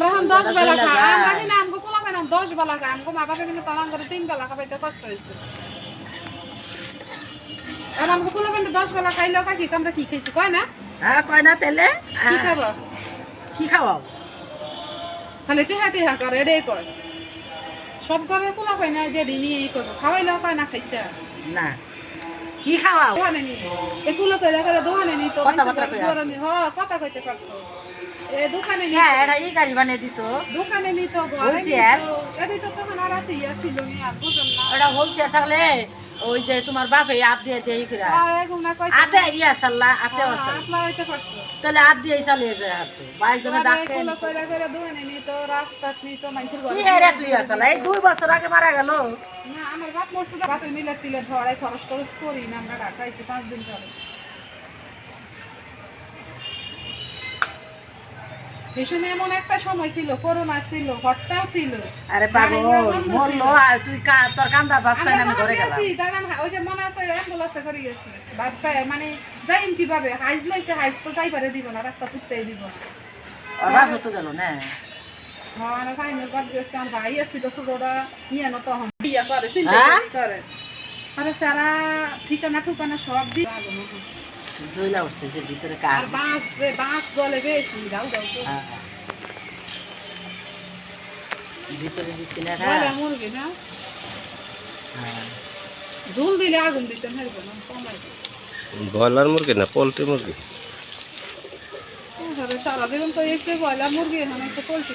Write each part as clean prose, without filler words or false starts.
আমরা এখন 10 বেলা খাই আমরা কিনা আমগো পোলা পাই না 10 বেলা খাই আমগো মা বাবা কিনা তালাং করে 3 বেলা খাইতে কষ্ট হইছে আর আমগো পোলা পাই 10 বেলা খাইলো কি আমরা কি খাইছি কয় না হ্যাঁ কয় না তেলে কি খাবাস কি খাওয়াও খালি টিহা টিহা করে এটাই কয় সব ঘরে পোলা পাই না যে নিয়ে এই করবো খাওয়াইলো কয় না খাইছে না কি খাওয়াও দোকানে নি এগুলো কইরা করে দোকানে নি তো কথাবার্তা কইয়া কথা কইতে পারতো এ দোকানে নি হ্যাঁ এটা এই গাড়ি বানিয়ে দিত দোকানে নি তো ঘরে বলছি আর এটাই তো তখন আর রাতে ছিল নি আর বুঝলাম না ওটা বলছে থাকলে ওই যে তোমার বাপে আপ দিয়ে দিয়ে ই করে আর এখন না কইতে আতে ইয়া সাল্লা আতে ওসাল আপনার হইতে পারতো তাহলে আপ দিয়ে চালিয়ে যায় হাত বাইক জনে ডাকে এগুলো কইরা করে দোকানে নি তো রাস্তা নি তো মানুষের ঘরে কি রে তুই আসল এই 2 বছর আগে মারা গেল না আমার বাপ মরছে তো বাপের মিলে টিলে ধরাই খরচ টরচ করি না আমরা ঢাকাইছি 5 দিন ধরে এই সময় এমন একটা সময় ছিল করোনা ছিল হরতাল ছিল আরে পাগল মরলো তুই তোর কান্দা বাস পাই না ঘরে গেলাম দাঁড়ান ওই যে মনে আছে অ্যাম্বুলেন্সে করে গেছি বাস পায় মানে যাইম কিভাবে হাইজ লইছে হাইজ তো যাইবারে দিব না রাস্তা তুলতেই দিব ওরা হতো গেল না হ্যাঁ আর ফাইনাল বাদ গেছে আমার ভাই আসছিল ছোটটা নিয়ে নো তখন বিয়া করে চিন্তা করে আরে সারা ঠিকানা ঠিকানা সব দি জয়লা উঠছে যে ভিতরে কাজ আর বাঁশ জলে বেশি দাও দাও ভিতরে দিছি না বলে মুরগি না ঝুল দিলে আগুন দিতে পারবো না কমাই ব্রয়লার মুরগি না পোলট্রি মুরগি সারা জীবন তো এসে ব্রয়লার মুরগি এখন এসে পোল্ট্রি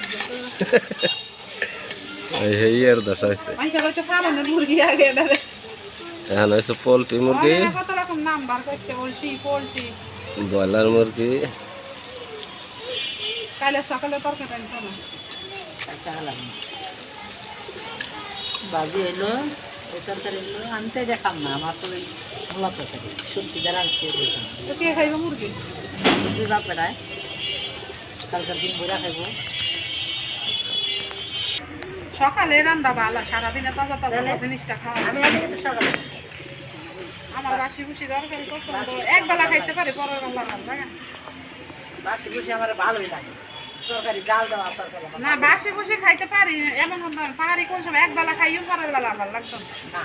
এই আর দশা হয়েছে মানুষের হয়তো খাবেন না মুরগি আগে এখন হয়েছে পোলট্রি মুরগি কত রকম নাম বার করছে পোল্ট্রি ব্রয়লার মুরগি কালে সকালে তরকারি আনতো না বাজি এলো ওই তরকারি এলো আমি তো দেখাম না আমার তো ওই মূলা তরকারি সবজি যারা আনছে তো কে খাইবে মুরগি 2 বাপ বেড়ায় কালকার দিন বইরা খাইবো সকালে রান্না ভালো সারাদিনে তাজা তাজা জিনিসটা খাওয়া আমি আগে কিন্তু সকালে আমার বাসি বুসি দরকারি পছন্দ একবেলা খাইতে পারি পরের বেলা ভালো লাগে বাসি বুসি আমার ভালোই লাগে তরকারি জাল দেওয়া তরকারি না বাসি বুসি খাইতে পারি এমন পাহাড়ি কোন সময় একবেলা খাইও পরের বেলা ভালো লাগতো না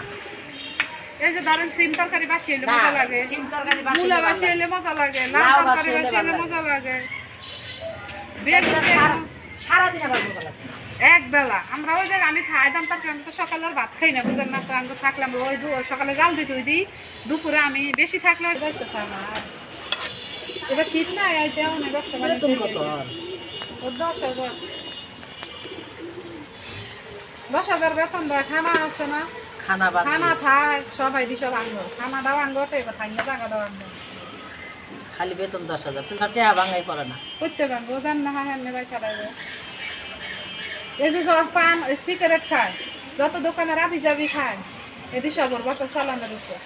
এই যে ধরেন সিম তরকারি বাসি এলে মজা লাগে সিম তরকারি মূলা বাসি এলে মজা লাগে লাউ তরকারি বাসি এলে মজা লাগে সারাদিন আবার মজা লাগে এক বেলা আমরা ওই জায়গায় আমি খাইতাম তারপরে আমি তো সকালে আর ভাত খাই না বুঝলাম না তো আমি থাকলাম ওই সকালে জাল দিতে ওই দিই দুপুরে আমি বেশি থাকলে যাইতেছে আমার এবার শীত না আইতেও না ব্যবসা বেতন কত 10,000 10,000 বেতন দেয় খানা আছে না খানা বাদ খানা থাক সবাই দি সব আঙ্গ খানাটাও আঙ্গটে থাইনা টাকাটাও আঙ্গ খালি বেতন 10,000 তুমি তো টেহা ভাঙাই পড়ে না করতে পারবো জান না হ্যাঁ নেবাই খারাইবে এই যে সব পান সিগারেট খায় যত দোকানের আবি যাবি খায় এটি সবর বাপের চালানের উপর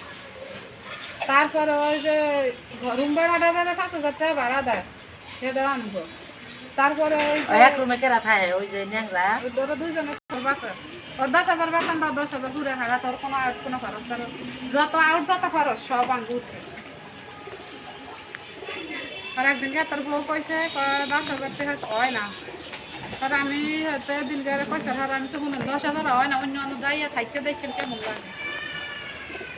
তারপরে ওই যে রুম ভাড়াটা দেয় 5,000 টাকা ভাড়া দেয় সেটাও আনবো তারপরে ওই যে এক রুমে কেরা থাকে ওই যে ন্যাংরা ওরা দুইজনে বাপের ও 10,000 বেতন দাও 10,000 ঘুরে হারা তোর কোনো আউট কোনো খরচ ছাড়া যত আউট যত খরচ সব আঙ্গ উঠবে আর একদিন গে তোর বউ কইছে 10,000 টাকা হয় না আর আমি হয়তো দিন গেলে পয়সা হার আমি তো মনে 10,000 হয় না অন্য অন্য যাইয়া থাকতে দেখেন কেমন লাগে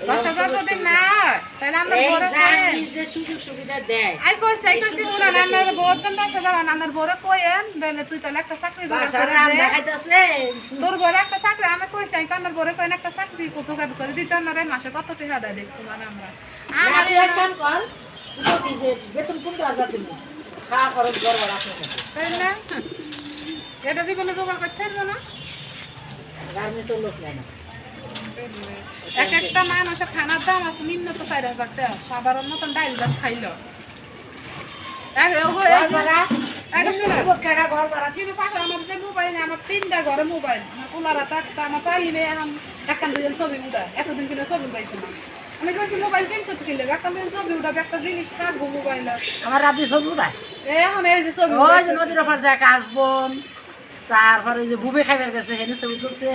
10,000 যদি না তাহলে আমরা বড় যে সুযোগ সুবিধা দেয় আই কইছি উনা নানার বড় 10,000 নানার বড় কইেন বেলে তুই তাহলে একটা চাকরি জোগাড় করে দে দেখাইতাছে তোর বড় একটা চাকরি আমি কইছি আই কান্দার বড় কইন একটা চাকরি জোগাড় করে দিতে না রে মাসে কত টাকা দেয় দেখ তোমার আমরা আমার এখন কল তুই যে বেতন 15,000 দিবি খাওয়া খরচ গড়বড় আপনার কাছে তাই না এটা জীবনে জোগাড় করতে পারবো না গার্মেন্টসের লোক নেয় না এক একটা মানুষের খানার দাম আছে নিম্ন তো 4,000 টাকা সাধারণ মতন ডাইল ভাত খাইলো আমার 3টা ঘরে মোবাইল পোলারা থাকতো আমার পাইলে এখন একখান দুজন ছবি উঠা এতদিন কিনে ছবি পাইছে না আমি কইছি মোবাইল কিনছো তো কিনলে একখান দুজন ছবি উঠাবে একটা জিনিস থাকবো মোবাইল আমার রাবি ছবি উঠায় এখন এই যে ছবি ওই যে নদীর ওপর যায় কাশবন তারপরে ওই যে বুবে খাইবার গেছে হেনে ছবি তুলছে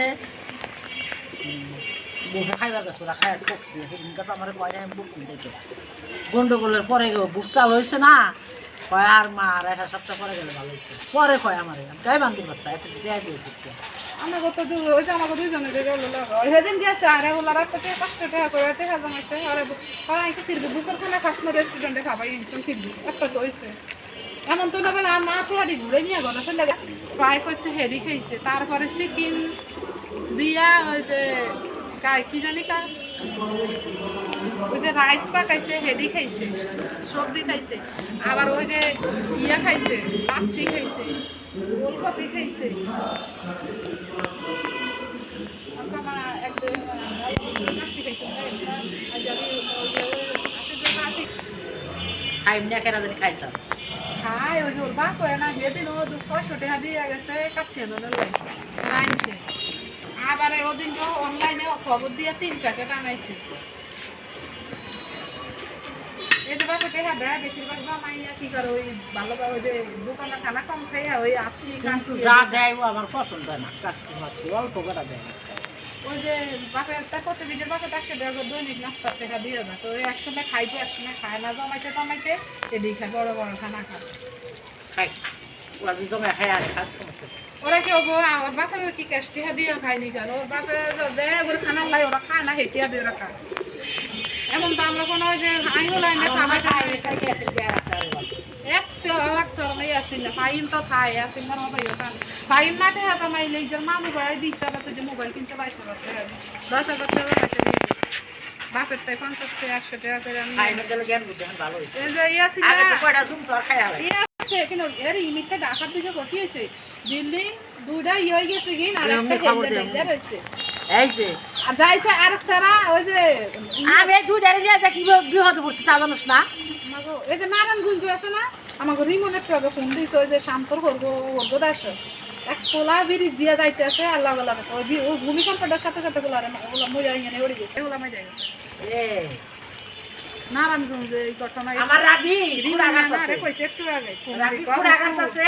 বুবে খাইবার গেছে ওরা খাই ঠকছে সেদিনটা তো আমার কয়টা বুক দেখে গন্ডগোলের পরে বুক চাল হয়েছে না কয় আর মা আর একটা সপ্তাহ পরে গেলে ভালো হতো পরে কয় আমার গায়ে বান্ধব বাচ্চা এত দেয়া দিয়েছি আমার কত দূর হয়েছে আমাকে দুইজনে যে গেল সেদিন গেছে আরে ওলার একটা কষ্ট টাকা করে টাকা জমাইছে আরে আইকে ফিরবি বুকের খানা খাস না রেস্টুরেন্টে খাবাই ইনশন ফিরবি একটা তো হয়েছে এমন তো না বলে আর মা ফ্রাডি ঘুরে নিয়ে গেল আসলে ফ্রাই করছে হেডি খাইছে তারপরে চিকেন দিয়া ওই যে কি জানি কার ওই যে রাইস পাকাইছে হেডি খাইছে সবজি খাইছে আবার ওই যে ইয়া খাইছে লাচ্ছি খাইছে ওলকপি খাইছে খাইম না কেন জানি খাইছাম খাই ওই যে ওর বাপ হয় না সেদিন ও 600 টাকা দিয়ে গেছে কাছে লাইনছে আবার ওদিন তো অনলাইনে খবর দিয়ে 3 প্যাকেট আনাইছে এই যে বাপে টাকা দেয় বেশিরভাগ জমাইয়া কি করে ওই ভালোভাবে ওই যে দোকানে খানা কম খাইয়া ওই আছি কিন্তু যা দেয় ও আমার পছন্দ হয় না কাচ্ছি মাছি অল্প করে দেয় ওই যে বাপের তা কত বিঘের বাপে 100 টাকা করে দৈনিক নাস্তার টাকা দিয়ে যায় তো ওই একসময় খাইতো একসময় খায় না জমাইতে এদিকে খায় বড় বড় খানা খায় খাই ওরা যে জমা খাই আর খাত সমস্যা ওরা কি ওগো ওর বাপের কি কাস্টিয়া দিয়ে খায়নি কেন ওর বাপের দেয় ওরা খানার লাই ওরা খায় না হেটিয়া দিয়ে ওরা খায় এমন তো আমরা কোনো ওই যে আইনো লাইনে খাবাই একটা রাখতে নাই আসিল না ফাইন তো খায় আসিল না ভাই ওখান ফাইন না টেহা জমাইলে যে মামু বাড়াই দিচ্ছে আবার তো যে মোবাইল কিনছে 22,000 টাকা 10,000 টাকা কাছে দিয়েছে বাপের তাই 50 টাকা 100 টাকা করে আমি খাই না গেলে জ্ঞান বুদ্ধি ভালো হয়েছে এই যে ইয়াসিন আগে তো কয়টা জুম তো আর খাই হয় আছে কিন্তু এর ইমিতে ঢাকার দিকে গতি হয়েছে বিল্ডিং দুইটা হয়ে গেছে কি আর একটা হেলদে রয়েছে এই যে আর যাইছে আর সারা ওই যে আমি দুই দাঁড়িয়ে নিয়ে যা কি বিহত পড়ছি তা জানোস না আমাগো এই যে নারায়ণগঞ্জ আছে না আমাগো রিমনের টকে ফোন দিছে ওই যে শান্তর হরগো দাস এক্সপোলা ব্রিজ দিয়া যাইতেছে আল্লাহ আল্লাহ ওই ভূমিকম্পটার সাথে সাথে ওগুলা মইয়া ইনে ওড়ি গেছে ওগুলা মাই গেছে এ নারায়ণগঞ্জে এই ঘটনা আমার রাবি রিমা না রে কইছে একটু আগে রাবি খুব আঘাত আছে